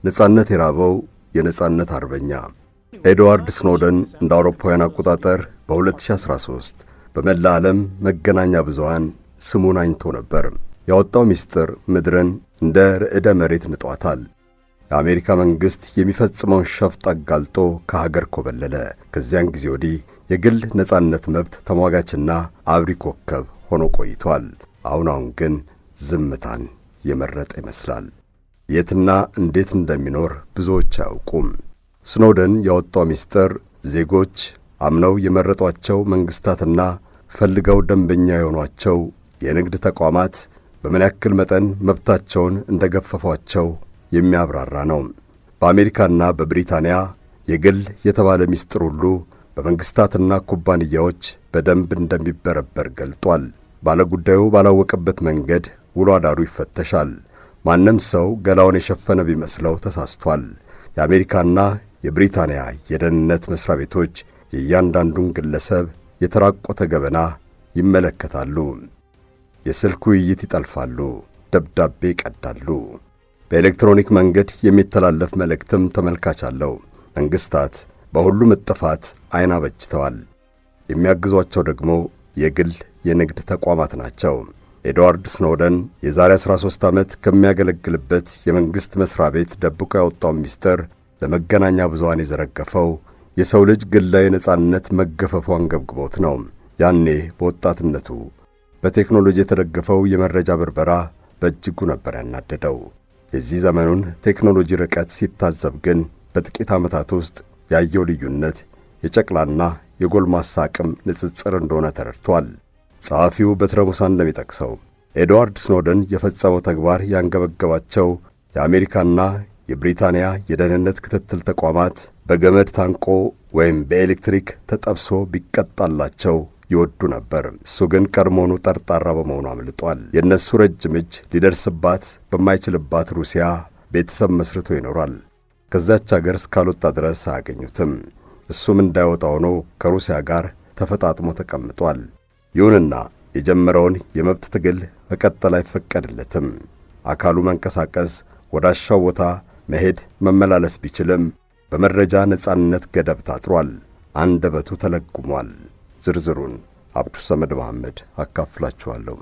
ነጻነት የራበው የነጻነት አርበኛ ኤድዋርድ ስኖደን እንደ አውሮፓውያን አቆጣጠር በ2013 በመላ ዓለም መገናኛ ብዙሃን ስሙን አኝቶ ነበር። ያወጣው ሚስጥር ምድርን እንደ ርዕደ መሬት ንጧታል። የአሜሪካ መንግሥት የሚፈጽመውን ሸፍጥ አጋልጦ ከሀገር ኮበለለ። ከዚያን ጊዜ ወዲህ የግል ነጻነት መብት ተሟጋችና አብሪ ኮከብ ሆኖ ቆይቷል። አሁን ግን ዝምታን የመረጠ ይመስላል። የትና እንዴት እንደሚኖር ብዙዎች አያውቁም። ስኖደን ያወጣው ሚስጥር ዜጎች አምነው የመረጧቸው መንግሥታትና ፈልገው ደንበኛ የሆኗቸው የንግድ ተቋማት በምን ያክል መጠን መብታቸውን እንደገፈፏቸው የሚያብራራ ነው። በአሜሪካና በብሪታንያ የግል የተባለ ሚስጥር ሁሉ በመንግሥታትና ኩባንያዎች በደንብ እንደሚበረበር ገልጧል። ባለጉዳዩ ባላወቀበት መንገድ ውሎ አዳሩ ይፈተሻል። ማንም ሰው ገላውን የሸፈነ ቢመስለው ተሳስቷል። የአሜሪካና የብሪታንያ የደህንነት መሥሪያ ቤቶች የእያንዳንዱን ግለሰብ የተራቆተ ገበና ይመለከታሉ። የስልክ ውይይት ይጠልፋሉ፣ ደብዳቤ ይቀዳሉ። በኤሌክትሮኒክ መንገድ የሚተላለፍ መልእክትም ተመልካች አለው። መንግሥታት በሁሉም እጥፋት ዐይን አበጅተዋል። የሚያግዟቸው ደግሞ የግል የንግድ ተቋማት ናቸው። ኤድዋርድ ስኖደን የዛሬ 13 ዓመት ከሚያገለግልበት የመንግሥት መሥሪያ ቤት ደብቆ ያወጣው ሚስጥር ለመገናኛ ብዙሃን የዘረገፈው የሰው ልጅ ግላዊ ነጻነት መገፈፉ አንገብግቦት ነው። ያኔ በወጣትነቱ በቴክኖሎጂ የተደገፈው የመረጃ ብርበራ በእጅጉ ነበር ያናደደው። የዚህ ዘመኑን ቴክኖሎጂ ርቀት ሲታዘብ ግን በጥቂት ዓመታት ውስጥ ያየው ልዩነት የጨቅላና የጎልማሳ አቅም ንጽጽር እንደሆነ ተረድቷል። ጸሐፊው በትረ ሙሳ እንደሚጠቅሰው ኤድዋርድ ስኖደን የፈጸመው ተግባር ያንገበገባቸው የአሜሪካና የብሪታንያ የደህንነት ክትትል ተቋማት በገመድ ታንቆ ወይም በኤሌክትሪክ ተጠብሶ ቢቀጣላቸው ይወዱ ነበር። እሱ ግን ቀድሞውኑ ጠርጣራ በመሆኑ አምልጧል። የእነሱ ረጅም እጅ ሊደርስባት በማይችልባት ሩሲያ ቤተሰብ መስርቶ ይኖራል። ከዚያች አገር እስካልወጣ ድረስ አያገኙትም። እሱም እንዳይወጣ ሆኖ ከሩሲያ ጋር ተፈጣጥሞ ተቀምጧል። ይሁንና የጀመረውን የመብት ትግል መቀጠል አይፈቀድለትም። አካሉ መንቀሳቀስ፣ ወዳሻው ቦታ መሄድ መመላለስ ቢችልም በመረጃ ነጻነት ገደብ ታጥሯል። አንደበቱ ተለጉሟል። ዝርዝሩን አብዱ ሰመድ መሐመድ አካፍላችኋለሁ።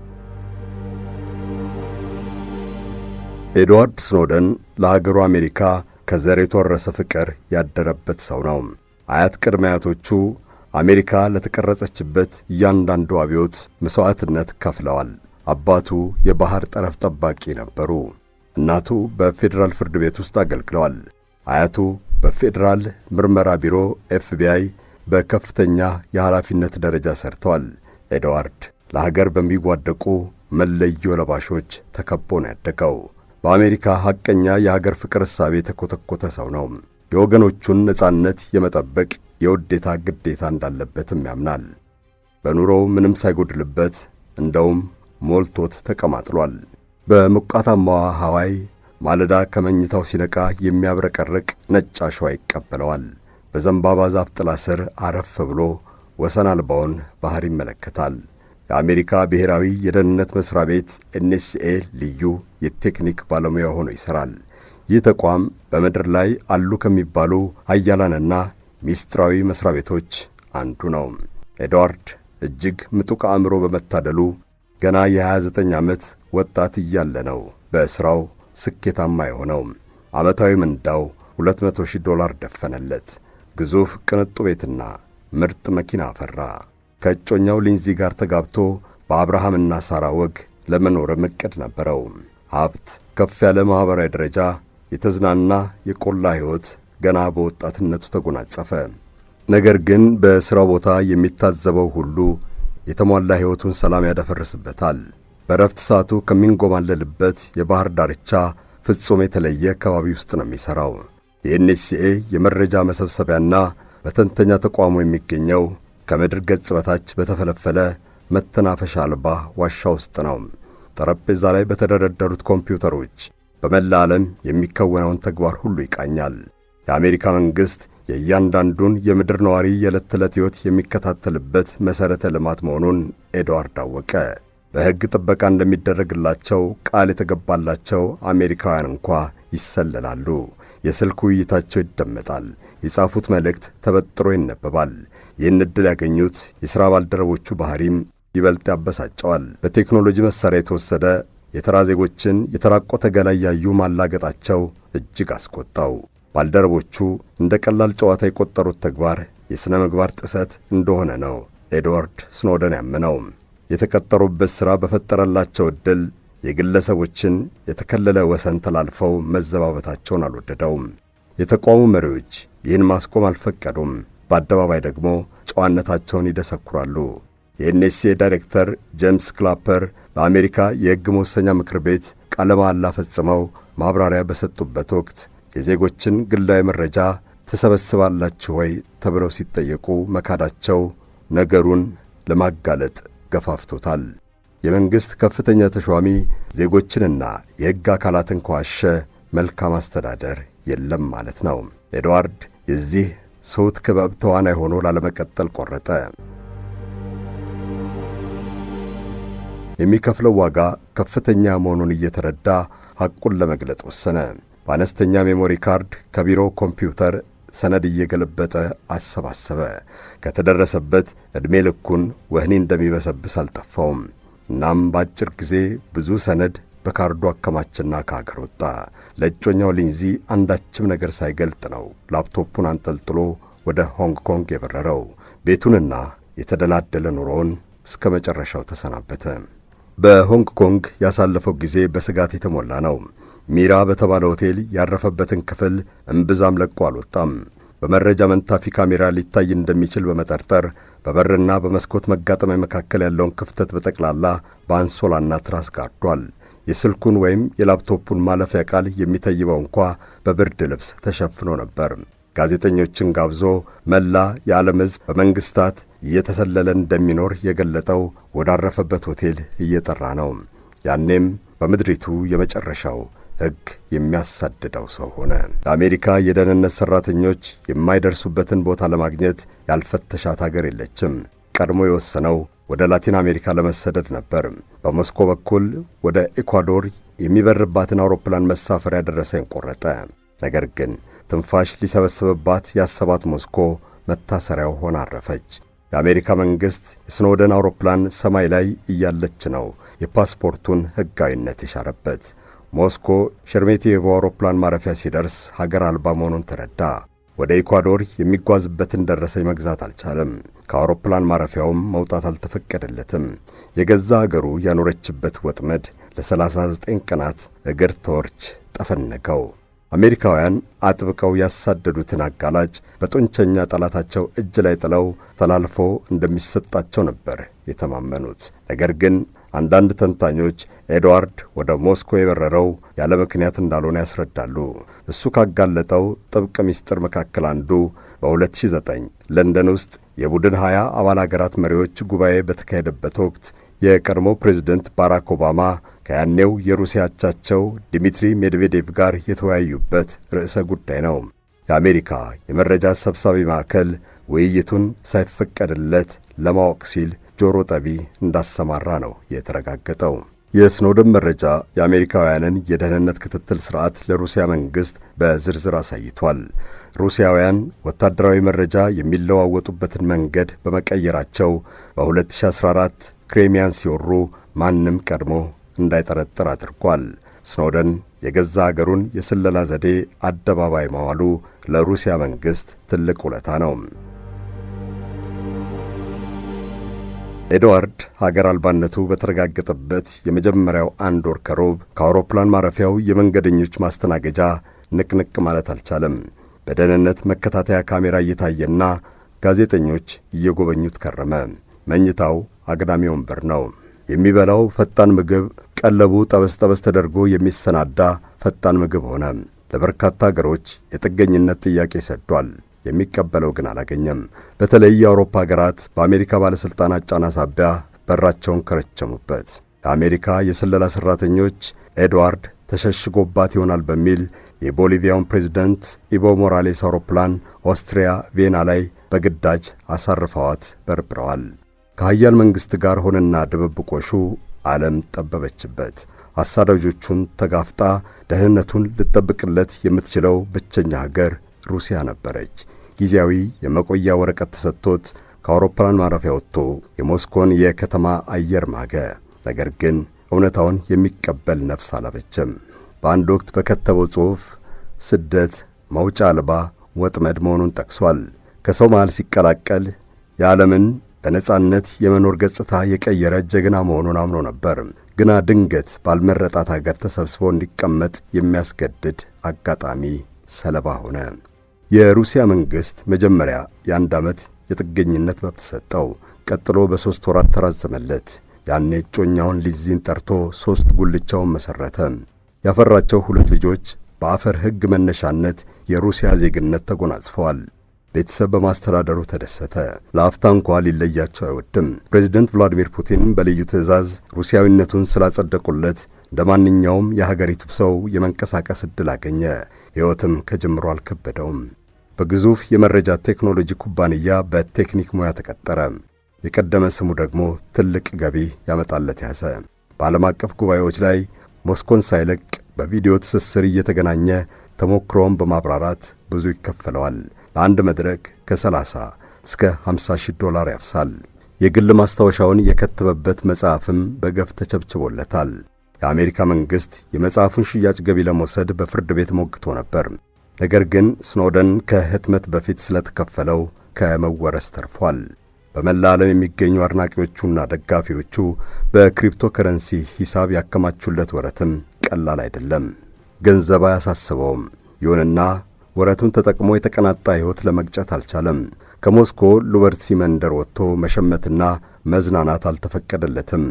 ኤድዋርድ ስኖደን ለሀገሩ አሜሪካ ከዘር የተወረሰ ፍቅር ያደረበት ሰው ነው። አያት ቅድመ አያቶቹ አሜሪካ ለተቀረጸችበት እያንዳንዱ አብዮት መሥዋዕትነት ከፍለዋል። አባቱ የባሕር ጠረፍ ጠባቂ ነበሩ። እናቱ በፌዴራል ፍርድ ቤት ውስጥ አገልግለዋል። አያቱ በፌዴራል ምርመራ ቢሮ FBI በከፍተኛ የኃላፊነት ደረጃ ሰርተዋል። ኤድዋርድ ለሀገር በሚዋደቁ መለዮ ለባሾች ተከቦ ነው ያደገው። በአሜሪካ ሐቀኛ የሀገር ፍቅር እሳቤ የተኮተኮተ ሰው ነው። የወገኖቹን ነጻነት የመጠበቅ የውዴታ ግዴታ እንዳለበትም ያምናል። በኑሮው ምንም ሳይጎድልበት እንደውም ሞልቶት ተቀማጥሏል። በሞቃታማዋ ሐዋይ ማለዳ ከመኝታው ሲነቃ የሚያብረቀርቅ ነጭ አሸዋ ይቀበለዋል። በዘንባባ ዛፍ ጥላ ስር አረፍ ብሎ ወሰን አልባውን ባሕር ይመለከታል። የአሜሪካ ብሔራዊ የደህንነት መሥሪያ ቤት NSA ልዩ የቴክኒክ ባለሙያ ሆኖ ይሠራል። ይህ ተቋም በምድር ላይ አሉ ከሚባሉ ኃያላንና ሚስጥራዊ መሥሪያ ቤቶች አንዱ ነው። ኤድዋርድ እጅግ ምጡቅ አእምሮ በመታደሉ ገና የ29 ዓመት ወጣት እያለ ነው በሥራው ስኬታማ የሆነው። ዓመታዊ ምንዳው $200,000 ደፈነለት። ግዙፍ ቅንጡ ቤትና ምርጥ መኪና አፈራ። ከእጮኛው ሊንዚ ጋር ተጋብቶ በአብርሃምና ሳራ ወግ ለመኖርም ዕቅድ ነበረው። ሀብት፣ ከፍ ያለ ማኅበራዊ ደረጃ፣ የተዝናና የቆላ ሕይወት ገና በወጣትነቱ ተጎናጸፈ። ነገር ግን በሥራው ቦታ የሚታዘበው ሁሉ የተሟላ ሕይወቱን ሰላም ያደፈርስበታል። በረፍት ሰዓቱ ከሚንጎማለልበት የባሕር ዳርቻ ፍጹም የተለየ አካባቢ ውስጥ ነው የሚሠራው። የNSA የመረጃ መሰብሰቢያና መተንተኛ ተቋሙ የሚገኘው ከምድር ገጽ በታች በተፈለፈለ መተናፈሻ አልባ ዋሻ ውስጥ ነው። ጠረጴዛ ላይ በተደረደሩት ኮምፒውተሮች በመላ ዓለም የሚከወነውን ተግባር ሁሉ ይቃኛል። የአሜሪካ መንግሥት የእያንዳንዱን የምድር ነዋሪ የዕለት ተዕለት ሕይወት የሚከታተልበት መሠረተ ልማት መሆኑን ኤድዋርድ አወቀ። በሕግ ጥበቃ እንደሚደረግላቸው ቃል የተገባላቸው አሜሪካውያን እንኳ ይሰለላሉ። የስልክ ውይይታቸው ይደመጣል። የጻፉት መልእክት ተበጥሮ ይነበባል። ይህን ዕድል ያገኙት የሥራ ባልደረቦቹ ባህሪም ይበልጥ ያበሳጨዋል። በቴክኖሎጂ መሣሪያ የተወሰደ የተራ ዜጎችን የተራቆተ ገላ እያዩ ማላገጣቸው እጅግ አስቆጣው። ባልደረቦቹ እንደ ቀላል ጨዋታ የቆጠሩት ተግባር የሥነ ምግባር ጥሰት እንደሆነ ነው ኤድዋርድ ስኖደን ያምነው። የተቀጠሩበት ሥራ በፈጠረላቸው ዕድል የግለሰቦችን የተከለለ ወሰን ተላልፈው መዘባበታቸውን አልወደደውም። የተቋሙ መሪዎች ይህን ማስቆም አልፈቀዱም። በአደባባይ ደግሞ ጨዋነታቸውን ይደሰኩራሉ። የኤንኤስኤ ዳይሬክተር ጄምስ ክላፐር በአሜሪካ የሕግ መወሰኛ ምክር ቤት ቃለ መሐላ ፈጽመው ማብራሪያ በሰጡበት ወቅት የዜጎችን ግላዊ መረጃ ትሰበስባላችሁ ወይ ተብለው ሲጠየቁ መካዳቸው ነገሩን ለማጋለጥ ገፋፍቶታል። የመንግሥት ከፍተኛ ተሿሚ ዜጎችንና የሕግ አካላትን ከዋሸ መልካም አስተዳደር የለም ማለት ነው። ኤድዋርድ የዚህ ሰውት ክበብ ተዋናይ ሆኖ ላለመቀጠል ቆረጠ። የሚከፍለው ዋጋ ከፍተኛ መሆኑን እየተረዳ ሐቁን ለመግለጥ ወሰነ። በአነስተኛ ሜሞሪ ካርድ ከቢሮ ኮምፒውተር ሰነድ እየገለበጠ አሰባሰበ። ከተደረሰበት ዕድሜ ልኩን ወህኒ እንደሚበሰብስ አልጠፋውም። እናም በአጭር ጊዜ ብዙ ሰነድ በካርዱ አከማችና ከአገር ወጣ። ለእጮኛው ሊንዚ አንዳችም ነገር ሳይገልጥ ነው ላፕቶፑን አንጠልጥሎ ወደ ሆንግ ኮንግ የበረረው። ቤቱንና የተደላደለ ኑሮውን እስከ መጨረሻው ተሰናበተ። በሆንግ ኮንግ ያሳለፈው ጊዜ በስጋት የተሞላ ነው። ሚራ በተባለ ሆቴል ያረፈበትን ክፍል እምብዛም ለቆ አልወጣም። በመረጃ መንታፊ ካሜራ ሊታይ እንደሚችል በመጠርጠር በበርና በመስኮት መጋጠሚያ መካከል ያለውን ክፍተት በጠቅላላ በአንሶላና ትራስ ጋርዷል። የስልኩን ወይም የላፕቶፑን ማለፊያ ቃል የሚተይበው እንኳ በብርድ ልብስ ተሸፍኖ ነበር። ጋዜጠኞችን ጋብዞ መላ የዓለም ሕዝብ በመንግሥታት እየተሰለለ እንደሚኖር የገለጠው ወዳረፈበት ሆቴል እየጠራ ነው። ያኔም በምድሪቱ የመጨረሻው ሕግ የሚያሳድደው ሰው ሆነ። የአሜሪካ የደህንነት ሠራተኞች የማይደርሱበትን ቦታ ለማግኘት ያልፈተሻት አገር የለችም። ቀድሞ የወሰነው ወደ ላቲን አሜሪካ ለመሰደድ ነበር። በሞስኮ በኩል ወደ ኢኳዶር የሚበርባትን አውሮፕላን መሳፈሪያ ደረሰኝ ቆረጠ። ነገር ግን ትንፋሽ ሊሰበስብባት ያሰባት ሞስኮ መታሰሪያው ሆና አረፈች። የአሜሪካ መንግሥት የስኖደን አውሮፕላን ሰማይ ላይ እያለች ነው የፓስፖርቱን ሕጋዊነት የሻረበት። ሞስኮ ሸርሜቴቮ አውሮፕላን ማረፊያ ሲደርስ ሀገር አልባ መሆኑን ተረዳ። ወደ ኢኳዶር የሚጓዝበትን ደረሰኝ መግዛት አልቻለም። ከአውሮፕላን ማረፊያውም መውጣት አልተፈቀደለትም። የገዛ አገሩ ያኖረችበት ወጥመድ ለ39 ቀናት እግር ተወርች ጠፈነገው። አሜሪካውያን አጥብቀው ያሳደዱትን አጋላጭ በጡንቸኛ ጠላታቸው እጅ ላይ ጥለው ተላልፎ እንደሚሰጣቸው ነበር የተማመኑት። ነገር ግን አንዳንድ ተንታኞች ኤድዋርድ ወደ ሞስኮ የበረረው ያለ ምክንያት እንዳልሆነ ያስረዳሉ። እሱ ካጋለጠው ጥብቅ ምስጢር መካከል አንዱ በ2009 ለንደን ውስጥ የቡድን 20 አባል አገራት መሪዎች ጉባኤ በተካሄደበት ወቅት የቀድሞ ፕሬዝደንት ባራክ ኦባማ ከያኔው የሩሲያ አቻቸው ዲሚትሪ ሜድቬዴቭ ጋር የተወያዩበት ርዕሰ ጉዳይ ነው። የአሜሪካ የመረጃ ሰብሳቢ ማዕከል ውይይቱን ሳይፈቀድለት ለማወቅ ሲል ጆሮ ጠቢ እንዳሰማራ ነው የተረጋገጠው። የስኖደን መረጃ የአሜሪካውያንን የደህንነት ክትትል ሥርዓት ለሩሲያ መንግሥት በዝርዝር አሳይቷል። ሩሲያውያን ወታደራዊ መረጃ የሚለዋወጡበትን መንገድ በመቀየራቸው በ2014 ክሬሚያን ሲወሩ ማንም ቀድሞ እንዳይጠረጥር አድርጓል። ስኖደን የገዛ አገሩን የስለላ ዘዴ አደባባይ ማዋሉ ለሩሲያ መንግሥት ትልቅ ውለታ ነው። ኤድዋርድ ሀገር አልባነቱ በተረጋገጠበት የመጀመሪያው አንድ ወር ከሩብ ከአውሮፕላን ማረፊያው የመንገደኞች ማስተናገጃ ንቅንቅ ማለት አልቻለም። በደህንነት መከታተያ ካሜራ እየታየና ጋዜጠኞች እየጎበኙት ከረመ። መኝታው አግዳሚ ወንበር ነው። የሚበላው ፈጣን ምግብ ቀለቡ ጠበስ ጠበስ ተደርጎ የሚሰናዳ ፈጣን ምግብ ሆነ። ለበርካታ አገሮች የጥገኝነት ጥያቄ ሰዷል። የሚቀበለው ግን አላገኘም። በተለይ የአውሮፓ ሀገራት በአሜሪካ ባለሥልጣናት ጫና ሳቢያ በራቸውን ከረቸሙበት። የአሜሪካ የስለላ ሠራተኞች ኤድዋርድ ተሸሽጎባት ይሆናል በሚል የቦሊቪያውን ፕሬዝደንት ኢቮ ሞራሌስ አውሮፕላን ኦስትሪያ ቬና ላይ በግዳጅ አሳርፈዋት በርብረዋል። ከኃያል መንግሥት ጋር ሆነና ድብብቆሹ ዓለም ጠበበችበት። አሳዳጆቹን ተጋፍጣ ደህንነቱን ልትጠብቅለት የምትችለው ብቸኛ ሀገር ሩሲያ ነበረች። ጊዜያዊ የመቆያ ወረቀት ተሰጥቶት ከአውሮፕላን ማረፊያ ወጥቶ የሞስኮን የከተማ አየር ማገ። ነገር ግን እውነታውን የሚቀበል ነፍስ አላበችም። በአንድ ወቅት በከተበው ጽሑፍ ስደት መውጫ አልባ ወጥመድ መሆኑን ጠቅሷል። ከሰው መሃል ሲቀላቀል የዓለምን በነጻነት የመኖር ገጽታ የቀየረ ጀግና መሆኑን አምኖ ነበር። ግና ድንገት ባልመረጣት አገር ተሰብስቦ እንዲቀመጥ የሚያስገድድ አጋጣሚ ሰለባ ሆነ። የሩሲያ መንግሥት መጀመሪያ የ1 ዓመት የጥገኝነት መብት ሰጠው። ቀጥሎ በ3 ወራት ተራዘመለት። ያኔ እጮኛውን ሊዚን ጠርቶ 3 ጉልቻውን መሠረተ። ያፈራቸው 2 ልጆች በአፈር ሕግ መነሻነት የሩሲያ ዜግነት ተጎናጽፈዋል። ቤተሰብ በማስተዳደሩ ተደሰተ። ለአፍታ እንኳ ሊለያቸው አይወድም። ፕሬዚደንት ቭላዲሚር ፑቲን በልዩ ትዕዛዝ ሩሲያዊነቱን ስላጸደቁለት እንደ ማንኛውም የሀገሪቱ ሰው የመንቀሳቀስ ዕድል አገኘ። ሕይወትም ከጅምሮ አልከበደውም። በግዙፍ የመረጃ ቴክኖሎጂ ኩባንያ በቴክኒክ ሙያ ተቀጠረ። የቀደመ ስሙ ደግሞ ትልቅ ገቢ ያመጣለት ያዘ። በዓለም አቀፍ ጉባኤዎች ላይ ሞስኮን ሳይለቅ በቪዲዮ ትስስር እየተገናኘ ተሞክሮውን በማብራራት ብዙ ይከፈለዋል። ለአንድ መድረክ ከ30 እስከ 50 ሺህ ዶላር ያፍሳል። የግል ማስታወሻውን የከተበበት መጽሐፍም በገፍ ተቸብችቦለታል። የአሜሪካ መንግሥት የመጽሐፉን ሽያጭ ገቢ ለመውሰድ በፍርድ ቤት ሞግቶ ነበር። ነገር ግን ስኖደን ከህትመት በፊት ስለተከፈለው ከመወረስ ተርፏል። በመላ ዓለም የሚገኙ አድናቂዎቹና ደጋፊዎቹ በክሪፕቶ ከረንሲ ሂሳብ ያከማቹለት ወረትም ቀላል አይደለም። ገንዘብ አያሳስበውም። ይሁንና ወረቱን ተጠቅሞ የተቀናጣ ሕይወት ለመግጨት አልቻለም። ከሞስኮ ሉበርሲ መንደር ወጥቶ መሸመትና መዝናናት አልተፈቀደለትም።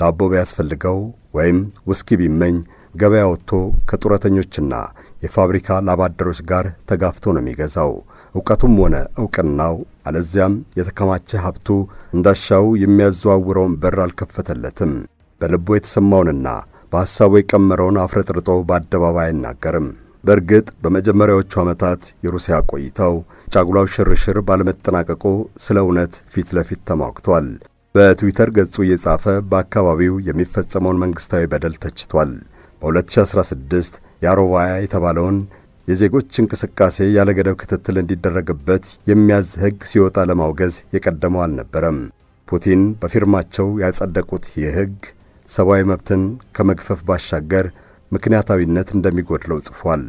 ዳቦ ቢያስፈልገው ወይም ውስኪ ቢመኝ ገበያ ወጥቶ ከጡረተኞችና የፋብሪካ ላባደሮች ጋር ተጋፍቶ ነው የሚገዛው። ዕውቀቱም ሆነ ዕውቅናው አለዚያም የተከማቸ ሀብቱ እንዳሻው የሚያዘዋውረውን በር አልከፈተለትም። በልቡ የተሰማውንና በሐሳቡ የቀመረውን አፍረጥርጦ በአደባባይ አይናገርም። በእርግጥ በመጀመሪያዎቹ ዓመታት የሩሲያ ቆይታው ጫጉላው ሽርሽር ባለመጠናቀቁ ስለ እውነት ፊት ለፊት ተሟግቷል። በትዊተር ገጹ እየጻፈ በአካባቢው የሚፈጸመውን መንግሥታዊ በደል ተችቷል። በ2016 የአሮቫያ የተባለውን የዜጎች እንቅስቃሴ ያለ ገደብ ክትትል እንዲደረግበት የሚያዝ ሕግ ሲወጣ ለማውገዝ የቀደመው አልነበረም። ፑቲን በፊርማቸው ያጸደቁት ይህ ሕግ ሰብአዊ መብትን ከመግፈፍ ባሻገር ምክንያታዊነት እንደሚጎድለው ጽፏል።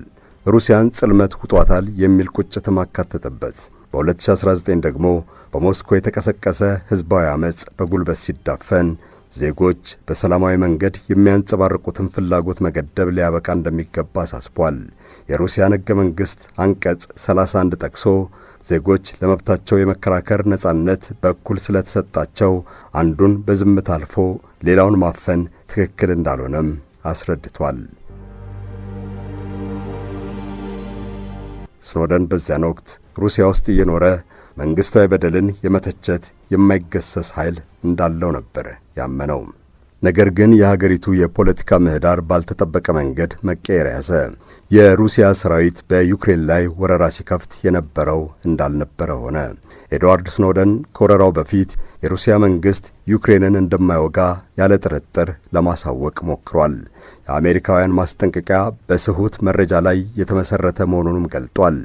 ሩሲያን ጽልመት ውጧታል የሚል ቁጭትም አካተተበት። በ2019 ደግሞ በሞስኮ የተቀሰቀሰ ሕዝባዊ ዓመፅ በጉልበት ሲዳፈን ዜጎች በሰላማዊ መንገድ የሚያንጸባርቁትን ፍላጎት መገደብ ሊያበቃ እንደሚገባ አሳስቧል። የሩሲያን ሕገ መንግሥት አንቀጽ 31 ጠቅሶ ዜጎች ለመብታቸው የመከራከር ነጻነት በእኩል ስለተሰጣቸው አንዱን በዝምታ አልፎ ሌላውን ማፈን ትክክል እንዳልሆነም አስረድቷል። ስኖደን በዚያን ወቅት ሩሲያ ውስጥ እየኖረ መንግሥታዊ በደልን የመተቸት የማይገሰስ ኃይል እንዳለው ነበር ያመነው። ነገር ግን የሀገሪቱ የፖለቲካ ምህዳር ባልተጠበቀ መንገድ መቀየር ያዘ። የሩሲያ ሰራዊት በዩክሬን ላይ ወረራ ሲከፍት የነበረው እንዳልነበረ ሆነ። ኤድዋርድ ስኖደን ከወረራው በፊት የሩሲያ መንግሥት ዩክሬንን እንደማይወጋ ያለ ጥርጥር ለማሳወቅ ሞክሯል። የአሜሪካውያን ማስጠንቀቂያ በስሁት መረጃ ላይ የተመሠረተ መሆኑንም ገልጧል።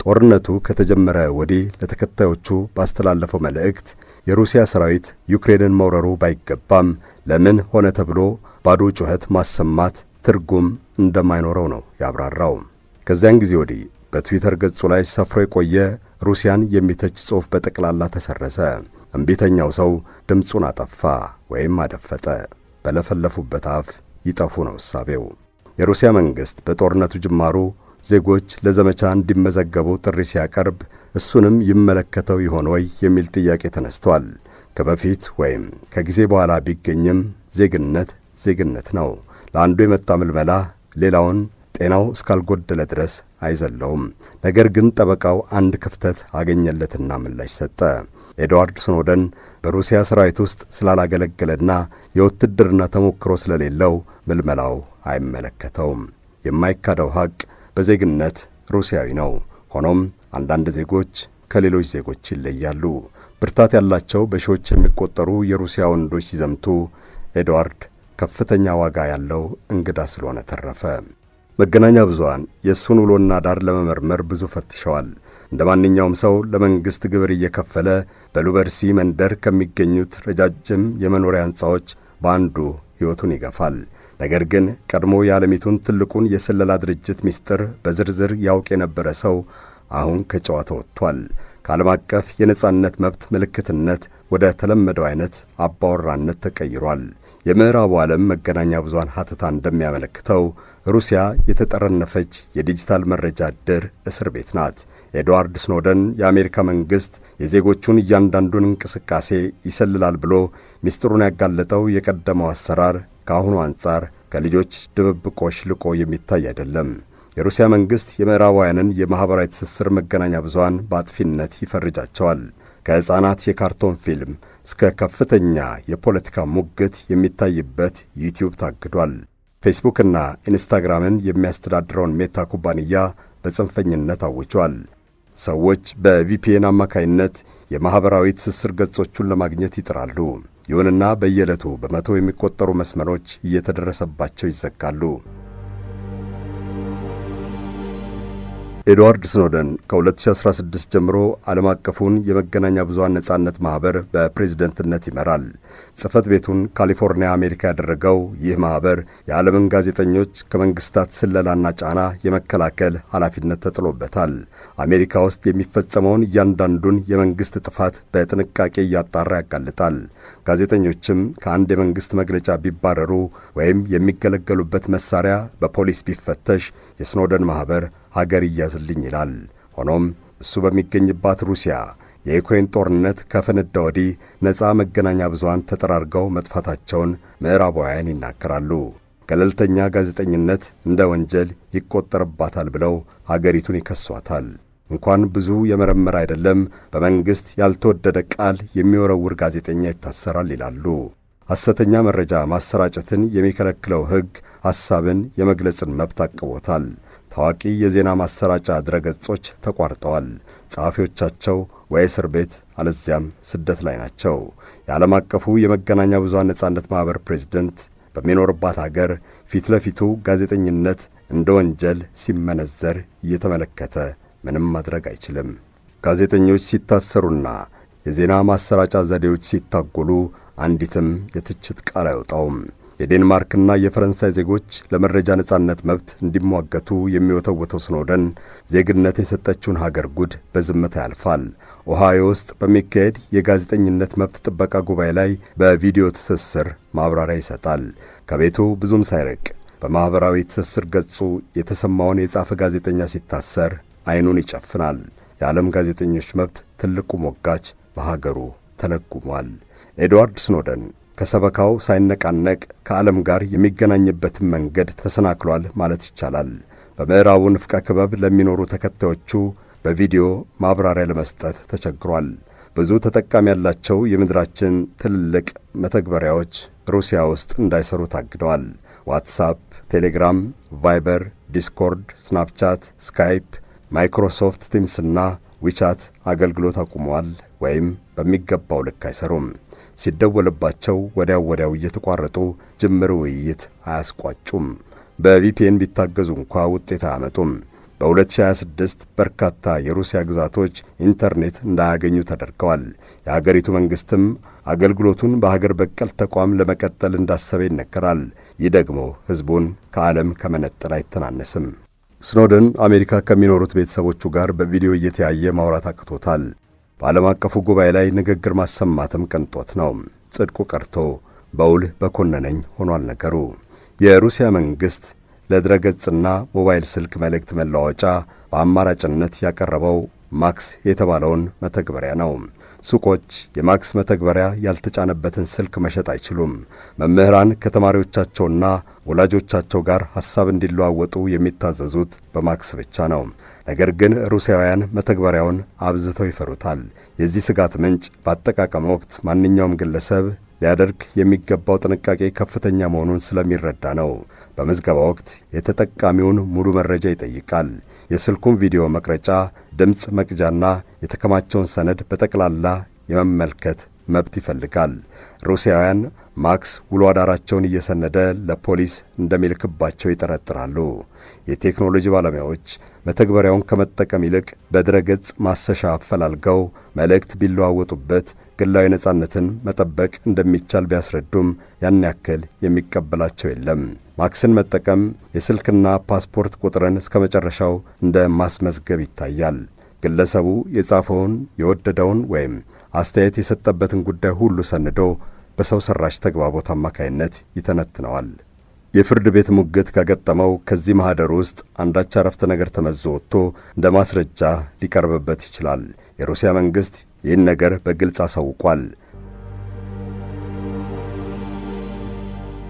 ጦርነቱ ከተጀመረ ወዲህ ለተከታዮቹ ባስተላለፈው መልእክት የሩሲያ ሰራዊት ዩክሬንን መውረሩ ባይገባም ለምን ሆነ ተብሎ ባዶ ጩኸት ማሰማት ትርጉም እንደማይኖረው ነው ያብራራው። ከዚያን ጊዜ ወዲህ በትዊተር ገጹ ላይ ሰፍሮ የቆየ ሩሲያን የሚተች ጽሑፍ በጠቅላላ ተሰረዘ። እምቢተኛው ሰው ድምፁን አጠፋ ወይም አደፈጠ። በለፈለፉበት አፍ ይጠፉ ነው እሳቤው። የሩሲያ መንግሥት በጦርነቱ ጅማሩ ዜጎች ለዘመቻ እንዲመዘገቡ ጥሪ ሲያቀርብ እሱንም ይመለከተው ይሆን ወይ የሚል ጥያቄ ተነስቷል። ከበፊት ወይም ከጊዜ በኋላ ቢገኝም ዜግነት ዜግነት ነው። ለአንዱ የመጣ ምልመላ ሌላውን ጤናው እስካልጎደለ ድረስ አይዘለውም። ነገር ግን ጠበቃው አንድ ክፍተት አገኘለትና ምላሽ ሰጠ። ኤድዋርድ ስኖደን በሩሲያ ሰራዊት ውስጥ ስላላገለገለና የውትድርና ተሞክሮ ስለሌለው ምልመላው አይመለከተውም። የማይካደው ሐቅ በዜግነት ሩሲያዊ ነው። ሆኖም አንዳንድ ዜጎች ከሌሎች ዜጎች ይለያሉ። ብርታት ያላቸው በሺዎች የሚቆጠሩ የሩሲያ ወንዶች ሲዘምቱ ኤድዋርድ ከፍተኛ ዋጋ ያለው እንግዳ ስለሆነ ተረፈ። መገናኛ ብዙሃን የእሱን ውሎና ዳር ለመመርመር ብዙ ፈትሸዋል። እንደ ማንኛውም ሰው ለመንግሥት ግብር እየከፈለ በሉበርሲ መንደር ከሚገኙት ረጃጅም የመኖሪያ ሕንፃዎች በአንዱ ሕይወቱን ይገፋል። ነገር ግን ቀድሞ የዓለሚቱን ትልቁን የስለላ ድርጅት ምስጢር በዝርዝር ያውቅ የነበረ ሰው አሁን ከጨዋታ ወጥቷል። ከዓለም አቀፍ የነጻነት መብት ምልክትነት ወደ ተለመደው አይነት አባወራነት ተቀይሯል። የምዕራቡ ዓለም መገናኛ ብዙሃን ሐተታ እንደሚያመለክተው ሩሲያ የተጠረነፈች የዲጂታል መረጃ ድር እስር ቤት ናት። ኤድዋርድ ስኖደን የአሜሪካ መንግሥት የዜጎቹን እያንዳንዱን እንቅስቃሴ ይሰልላል ብሎ ምስጢሩን ያጋለጠው የቀደመው አሰራር ከአሁኑ አንጻር ከልጆች ድብብቆሽ ልቆ የሚታይ አይደለም። የሩሲያ መንግሥት የምዕራባውያንን የማኅበራዊ ትስስር መገናኛ ብዙሃን በአጥፊነት ይፈርጃቸዋል። ከሕፃናት የካርቶን ፊልም እስከ ከፍተኛ የፖለቲካ ሙግት የሚታይበት ዩቲዩብ ታግዷል። ፌስቡክና ኢንስታግራምን የሚያስተዳድረውን ሜታ ኩባንያ በጽንፈኝነት አውጇል። ሰዎች በቪፒኤን አማካይነት የማኅበራዊ ትስስር ገጾቹን ለማግኘት ይጥራሉ። ይሁንና በየዕለቱ በመቶ የሚቆጠሩ መስመሮች እየተደረሰባቸው ይዘጋሉ። ኤድዋርድ ስኖደን ከ2016 ጀምሮ ዓለም አቀፉን የመገናኛ ብዙሃን ነጻነት ማኅበር በፕሬዝደንትነት ይመራል። ጽሕፈት ቤቱን ካሊፎርኒያ አሜሪካ ያደረገው ይህ ማኅበር የዓለምን ጋዜጠኞች ከመንግሥታት ስለላና ጫና የመከላከል ኃላፊነት ተጥሎበታል። አሜሪካ ውስጥ የሚፈጸመውን እያንዳንዱን የመንግሥት ጥፋት በጥንቃቄ እያጣራ ያጋልጣል። ጋዜጠኞችም ከአንድ የመንግሥት መግለጫ ቢባረሩ ወይም የሚገለገሉበት መሣሪያ በፖሊስ ቢፈተሽ የስኖደን ማኅበር ሀገር ይያዝልኝ ይላል። ሆኖም እሱ በሚገኝባት ሩሲያ የዩክሬን ጦርነት ከፈነዳ ወዲህ ነፃ መገናኛ ብዙሃን ተጠራርገው መጥፋታቸውን ምዕራባውያን ይናገራሉ። ገለልተኛ ጋዜጠኝነት እንደ ወንጀል ይቆጠርባታል ብለው ሀገሪቱን ይከሷታል። እንኳን ብዙ የመረመረ አይደለም በመንግሥት ያልተወደደ ቃል የሚወረውር ጋዜጠኛ ይታሰራል ይላሉ። ሐሰተኛ መረጃ ማሰራጨትን የሚከለክለው ሕግ ሐሳብን የመግለጽን መብት አቅቦታል። ታዋቂ የዜና ማሰራጫ ድረገጾች ተቋርጠዋል። ጸሐፊዎቻቸው ወይ እስር ቤት አለዚያም ስደት ላይ ናቸው። የዓለም አቀፉ የመገናኛ ብዙሃን ነጻነት ማኅበር ፕሬዝደንት በሚኖርባት አገር ፊት ለፊቱ ጋዜጠኝነት እንደ ወንጀል ሲመነዘር እየተመለከተ ምንም ማድረግ አይችልም። ጋዜጠኞች ሲታሰሩና የዜና ማሰራጫ ዘዴዎች ሲታጎሉ አንዲትም የትችት ቃል አይወጣውም። የዴንማርክና የፈረንሳይ ዜጎች ለመረጃ ነጻነት መብት እንዲሟገቱ የሚወተውተው ስኖደን ዜግነት የሰጠችውን ሀገር ጉድ በዝምታ ያልፋል። ኦሃዮ ውስጥ በሚካሄድ የጋዜጠኝነት መብት ጥበቃ ጉባኤ ላይ በቪዲዮ ትስስር ማብራሪያ ይሰጣል። ከቤቱ ብዙም ሳይርቅ በማኅበራዊ ትስስር ገጹ የተሰማውን የጻፈ ጋዜጠኛ ሲታሰር ዓይኑን ይጨፍናል። የዓለም ጋዜጠኞች መብት ትልቁ ሞጋች በሀገሩ ተለጉሟል። ኤድዋርድ ስኖደን ከሰበካው ሳይነቃነቅ ከዓለም ጋር የሚገናኝበትን መንገድ ተሰናክሏል ማለት ይቻላል። በምዕራቡ ንፍቀ ክበብ ለሚኖሩ ተከታዮቹ በቪዲዮ ማብራሪያ ለመስጠት ተቸግሯል። ብዙ ተጠቃሚ ያላቸው የምድራችን ትልልቅ መተግበሪያዎች ሩሲያ ውስጥ እንዳይሰሩ ታግደዋል። ዋትሳፕ፣ ቴሌግራም፣ ቫይበር፣ ዲስኮርድ፣ ስናፕቻት፣ ስካይፕ፣ ማይክሮሶፍት ቲምስና ዊቻት አገልግሎት አቁመዋል ወይም በሚገባው ልክ አይሰሩም። ሲደወልባቸው ወዲያው እየተቋረጡ ጅምር ውይይት አያስቋጩም። በቪፒኤን ቢታገዙ እንኳ ውጤት አያመጡም። በ2026 በርካታ የሩሲያ ግዛቶች ኢንተርኔት እንዳያገኙ ተደርገዋል። የሀገሪቱ መንግሥትም አገልግሎቱን በሀገር በቀል ተቋም ለመቀጠል እንዳሰበ ይነገራል። ይህ ደግሞ ሕዝቡን ከዓለም ከመነጠል አይተናነስም። ስኖደን አሜሪካ ከሚኖሩት ቤተሰቦቹ ጋር በቪዲዮ እየተያየ ማውራት አቅቶታል። በዓለም አቀፉ ጉባኤ ላይ ንግግር ማሰማትም ቅንጦት ነው። ጽድቁ ቀርቶ በውል በኮነነኝ ሆኗል ነገሩ። የሩሲያ መንግሥት ለድረገጽና ሞባይል ስልክ መልእክት መለዋወጫ በአማራጭነት ያቀረበው ማክስ የተባለውን መተግበሪያ ነው። ሱቆች የማክስ መተግበሪያ ያልተጫነበትን ስልክ መሸጥ አይችሉም። መምህራን ከተማሪዎቻቸውና ወላጆቻቸው ጋር ሐሳብ እንዲለዋወጡ የሚታዘዙት በማክስ ብቻ ነው። ነገር ግን ሩሲያውያን መተግበሪያውን አብዝተው ይፈሩታል። የዚህ ስጋት ምንጭ በአጠቃቀም ወቅት ማንኛውም ግለሰብ ሊያደርግ የሚገባው ጥንቃቄ ከፍተኛ መሆኑን ስለሚረዳ ነው። በምዝገባ ወቅት የተጠቃሚውን ሙሉ መረጃ ይጠይቃል። የስልኩን ቪዲዮ መቅረጫ፣ ድምፅ መቅጃና የተከማቸውን ሰነድ በጠቅላላ የመመልከት መብት ይፈልጋል። ሩሲያውያን ማክስ ውሎ አዳራቸውን እየሰነደ ለፖሊስ እንደሚልክባቸው ይጠረጥራሉ። የቴክኖሎጂ ባለሙያዎች መተግበሪያውን ከመጠቀም ይልቅ በድረገጽ ማሰሻ አፈላልገው መልእክት ቢለዋወጡበት ግላዊ ነጻነትን መጠበቅ እንደሚቻል ቢያስረዱም ያን ያክል የሚቀበላቸው የለም። ማክስን መጠቀም የስልክና ፓስፖርት ቁጥርን እስከ መጨረሻው እንደ ማስመዝገብ ይታያል። ግለሰቡ የጻፈውን የወደደውን ወይም አስተያየት የሰጠበትን ጉዳይ ሁሉ ሰንዶ በሰው ሰራሽ ተግባቦት አማካይነት ይተነትነዋል። የፍርድ ቤት ሙግት ከገጠመው ከዚህ ማህደር ውስጥ አንዳች አረፍተ ነገር ተመዞ ወጥቶ እንደ ማስረጃ ሊቀርብበት ይችላል። የሩሲያ መንግስት ይህን ነገር በግልጽ አሳውቋል።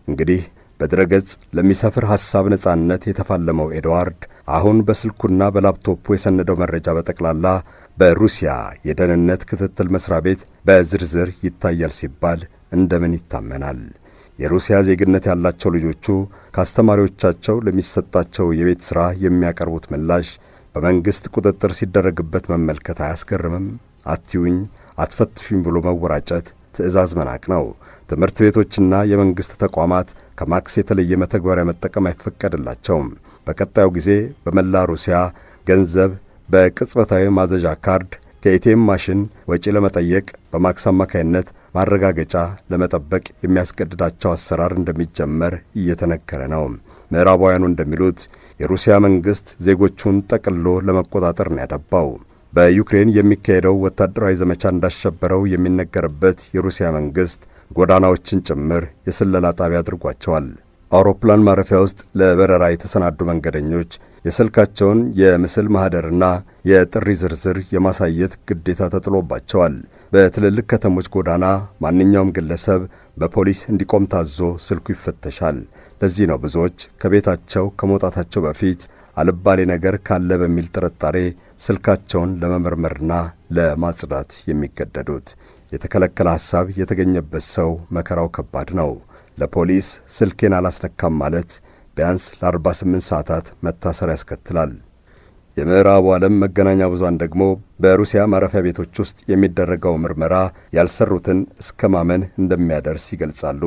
እንግዲህ በድረገጽ ለሚሰፍር ሐሳብ ነጻነት የተፋለመው ኤድዋርድ አሁን በስልኩና በላፕቶፑ የሰነደው መረጃ በጠቅላላ በሩሲያ የደህንነት ክትትል መስሪያ ቤት በዝርዝር ይታያል ሲባል እንደምን ይታመናል? የሩሲያ ዜግነት ያላቸው ልጆቹ ከአስተማሪዎቻቸው ለሚሰጣቸው የቤት ሥራ የሚያቀርቡት ምላሽ በመንግሥት ቁጥጥር ሲደረግበት መመልከት አያስገርምም? አትዩኝ አትፈትሹኝ ብሎ መወራጨት ትዕዛዝ መናቅ ነው። ትምህርት ቤቶችና የመንግሥት ተቋማት ከማክስ የተለየ መተግበሪያ መጠቀም አይፈቀድላቸውም። በቀጣዩ ጊዜ በመላ ሩሲያ ገንዘብ በቅጽበታዊ ማዘዣ ካርድ ከኤቲኤም ማሽን ወጪ ለመጠየቅ በማክስ አማካይነት ማረጋገጫ ለመጠበቅ የሚያስገድዳቸው አሰራር እንደሚጀመር እየተነገረ ነው። ምዕራባውያኑ እንደሚሉት የሩሲያ መንግሥት ዜጎቹን ጠቅልሎ ለመቆጣጠር ነው ያደባው። በዩክሬን የሚካሄደው ወታደራዊ ዘመቻ እንዳሸበረው የሚነገርበት የሩሲያ መንግሥት ጎዳናዎችን ጭምር የስለላ ጣቢያ አድርጓቸዋል። አውሮፕላን ማረፊያ ውስጥ ለበረራ የተሰናዱ መንገደኞች የስልካቸውን የምስል ማህደርና የጥሪ ዝርዝር የማሳየት ግዴታ ተጥሎባቸዋል። በትልልቅ ከተሞች ጎዳና ማንኛውም ግለሰብ በፖሊስ እንዲቆም ታዞ ስልኩ ይፈተሻል። ለዚህ ነው ብዙዎች ከቤታቸው ከመውጣታቸው በፊት አልባሌ ነገር ካለ በሚል ጥርጣሬ ስልካቸውን ለመመርመርና ለማጽዳት የሚገደዱት። የተከለከለ ሐሳብ የተገኘበት ሰው መከራው ከባድ ነው። ለፖሊስ ስልኬን አላስነካም ማለት ቢያንስ ለ48 ሰዓታት መታሰር ያስከትላል። የምዕራቡ ዓለም መገናኛ ብዙሃን ደግሞ በሩሲያ ማረፊያ ቤቶች ውስጥ የሚደረገው ምርመራ ያልሰሩትን እስከ ማመን እንደሚያደርስ ይገልጻሉ።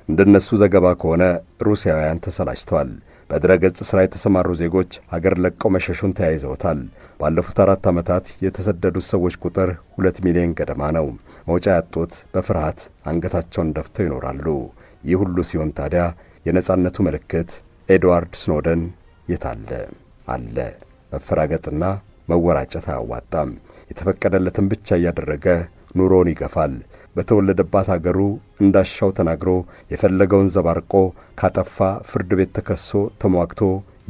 እንደነሱ ዘገባ ከሆነ ሩሲያውያን ተሰላችተዋል። በድረገጽ ሥራ የተሰማሩ ዜጎች አገር ለቀው መሸሹን ተያይዘውታል። ባለፉት 4 ዓመታት የተሰደዱት ሰዎች ቁጥር 2 ሚሊዮን ገደማ ነው። መውጫ ያጡት በፍርሃት አንገታቸውን ደፍተው ይኖራሉ። ይህ ሁሉ ሲሆን ታዲያ የነጻነቱ ምልክት ኤድዋርድ ስኖደን የታለ? አለ። መፈራገጥና መወራጨት አያዋጣም። የተፈቀደለትን ብቻ እያደረገ ኑሮን ይገፋል። በተወለደባት አገሩ እንዳሻው ተናግሮ የፈለገውን ዘባርቆ ካጠፋ ፍርድ ቤት ተከሶ ተሟግቶ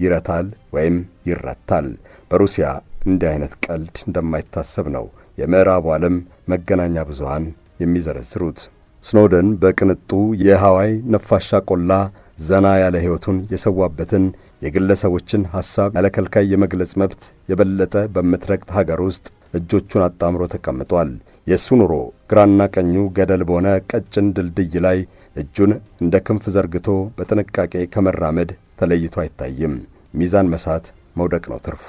ይረታል ወይም ይረታል። በሩሲያ እንዲህ አይነት ቀልድ እንደማይታሰብ ነው የምዕራቡ ዓለም መገናኛ ብዙሃን የሚዘረዝሩት። ስኖደን በቅንጡ የሃዋይ ነፋሻ ቆላ ዘና ያለ ሕይወቱን የሰዋበትን የግለሰቦችን ሐሳብ ያለከልካይ የመግለጽ መብት የበለጠ በምትረግጥ ሀገር ውስጥ እጆቹን አጣምሮ ተቀምጧል። የእሱ ኑሮ ግራና ቀኙ ገደል በሆነ ቀጭን ድልድይ ላይ እጁን እንደ ክንፍ ዘርግቶ በጥንቃቄ ከመራመድ ተለይቶ አይታይም። ሚዛን መሳት መውደቅ ነው ትርፉ።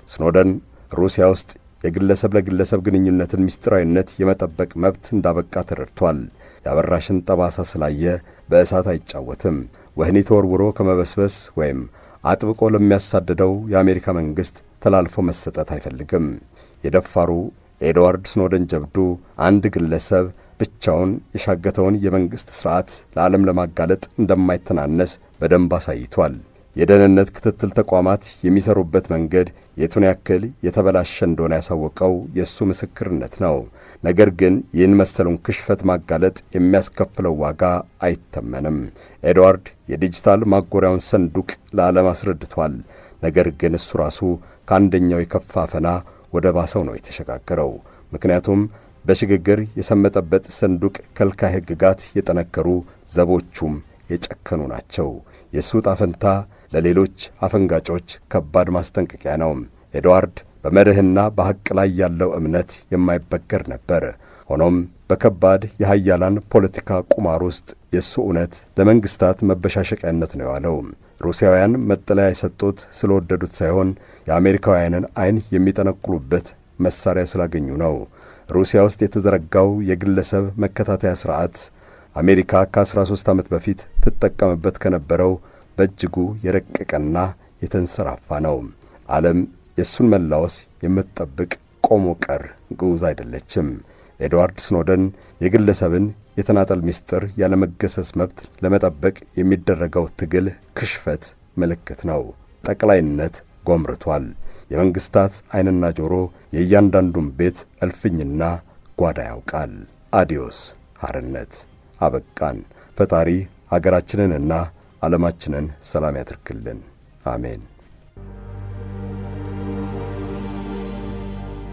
ስኖደን ሩሲያ ውስጥ የግለሰብ ለግለሰብ ግንኙነትን ምስጢራዊነት የመጠበቅ መብት እንዳበቃ ተረድቷል። የአበራሽን ጠባሳ ስላየ በእሳት አይጫወትም። ወህኒ ተወርውሮ ከመበስበስ ወይም አጥብቆ ለሚያሳድደው የአሜሪካ መንግሥት ተላልፎ መሰጠት አይፈልግም። የደፋሩ ኤድዋርድ ስኖደን ጀብዱ አንድ ግለሰብ ብቻውን የሻገተውን የመንግሥት ሥርዓት ለዓለም ለማጋለጥ እንደማይተናነስ በደንብ አሳይቷል። የደህንነት ክትትል ተቋማት የሚሰሩበት መንገድ የቱን ያክል የተበላሸ እንደሆነ ያሳወቀው የእሱ ምስክርነት ነው። ነገር ግን ይህን መሰሉን ክሽፈት ማጋለጥ የሚያስከፍለው ዋጋ አይተመንም። ኤድዋርድ የዲጂታል ማጎሪያውን ሰንዱቅ ለዓለም አስረድቷል። ነገር ግን እሱ ራሱ ከአንደኛው የከፋ ፈና ወደ ባሰው ነው የተሸጋገረው። ምክንያቱም በሽግግር የሰመጠበት ሰንዱቅ ከልካይ ሕግጋት የጠነከሩ ዘቦቹም የጨከኑ ናቸው። የእሱ ዕጣ ፈንታ ለሌሎች አፈንጋጮች ከባድ ማስጠንቀቂያ ነው። ኤድዋርድ በመርህና በሐቅ ላይ ያለው እምነት የማይበገር ነበር። ሆኖም በከባድ የሃያላን ፖለቲካ ቁማር ውስጥ የእሱ እውነት ለመንግሥታት መበሻሸቂያነት ነው የዋለው። ሩሲያውያን መጠለያ የሰጡት ስለወደዱት ሳይሆን የአሜሪካውያንን ዐይን የሚጠነቁሉበት መሣሪያ ስላገኙ ነው። ሩሲያ ውስጥ የተዘረጋው የግለሰብ መከታተያ ሥርዓት አሜሪካ ከ13 ዓመት በፊት ትጠቀምበት ከነበረው በእጅጉ የረቀቀና የተንሰራፋ ነው። ዓለም የእሱን መላወስ የምትጠብቅ ቆሞ ቀር ግዑዝ አይደለችም። ኤድዋርድ ስኖደን የግለሰብን የተናጠል ምስጢር ያለመገሰስ መብት ለመጠበቅ የሚደረገው ትግል ክሽፈት ምልክት ነው። ጠቅላይነት ጎምርቷል። የመንግሥታት ዓይንና ጆሮ የእያንዳንዱን ቤት እልፍኝና ጓዳ ያውቃል። አዲዮስ ሐርነት። አበቃን። ፈጣሪ አገራችንንና ዓለማችንን ሰላም ያድርግልን። አሜን።